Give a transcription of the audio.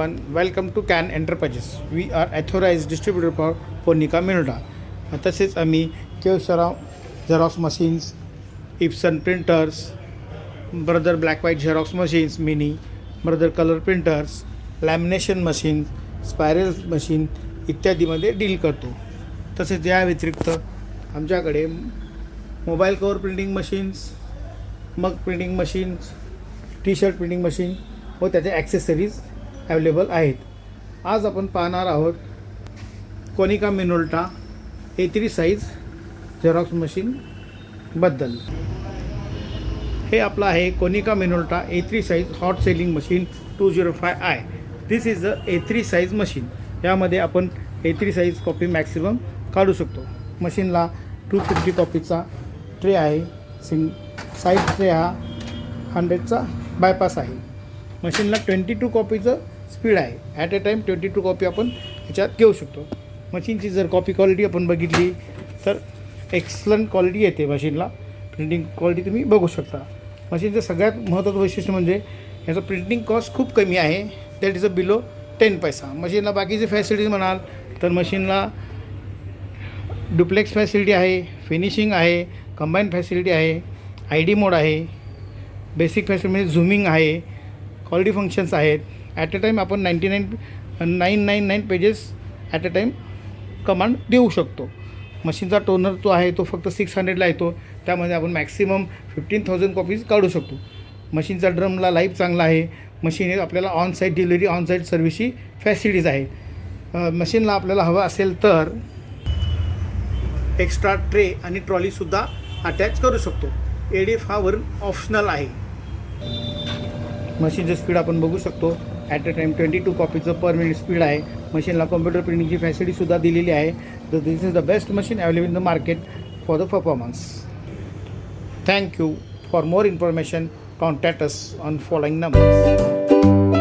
everyone, welcome to Can Enterprises. We are authorized distributor for Konica Minolta. तसेच आम्ही Xerox machines, Epson printers, brother black white Xerox machines, mini, brother color printers, lamination machine, spiral machine इत्यादीमध्ये deal करतो. तसेच या व्यतिरिक्त आमच्याकडे mobile cover printing machines, mug printing machines, T shirt printing machine व त्याचे ॲक्सेसरीज अवेलेबल आहेत. आज आपण पाहणार आहोत Konica Minolta A3 size Xerox मशीनबद्दल. हे आपलं आहे Konica Minolta A3 size hot selling machine 205i. This is a A3 size machine. यामध्ये आपण A3 साईज कॉपी मॅक्सिमम काढू शकतो. मशीनला 250 कॉपीचा ट्रे आहे. साईड ट्रे हा 100चा बायपास आहे. मशीनला 22 कॉपीचं स्पीड आहे. ॲट अ टाईम 22 कॉपी आपण ह्याच्यात घेऊ शकतो. मशीनची जर कॉपी क्वालिटी आपण बघितली तर एक्सलंट क्वालिटी येते. मशीनला प्रिंटिंग क्वालिटी तुम्ही बघू शकता. मशीनचं सगळ्यात महत्त्वाचं वैशिष्ट्य म्हणजे याचं प्रिंटिंग कॉस्ट खूप कमी आहे. दॅट इज अ बिलो 10 पैसा. मशीनला बाकीचे फॅसिलिटीज म्हणाल तर मशीनला डुप्लेक्स फॅसिलिटी आहे, फिनिशिंग आहे, कंबाईन फॅसिलिटी आहे, ID मोड आहे, बेसिक फॅसिलिटी म्हणजे झूमिंग आहे, क्वालिटी फंक्शन्स आहेत. ॲट अ टाईम आपण 999 pages at a time command देऊ शकतो. मशीनचा टोनर जो आहे तो फक्त 600ला येतो. त्यामध्ये आपण मॅक्सिमम 15,000 कॉपीज काढू शकतो. मशीनचा ड्रमला लाईफ चांगला आहे. मशीन आपल्याला ऑनसाईड डिलिव्हरी, ऑनसाईड सर्व्हिसची फॅसिलिटीज आहे. मशीनला आपल्याला हवं असेल तर एक्स्ट्रा ट्रे आणि ट्रॉलीसुद्धा अटॅच करू शकतो. ADF हा वरून ऑप्शनल आहे. मशीनचं स्पीड आपण बघू शकतो. ॲट अ टाईम 22 कॉपीचं पर मिनिट स्पीड आहे. मशीनला कॉम्प्युटर प्रिंटिंगची फॅसिलिटीसुद्धा दिलेली आहे. तर this is the best machine available in the market for the performance. Thank you. For more information contact us on following numbers.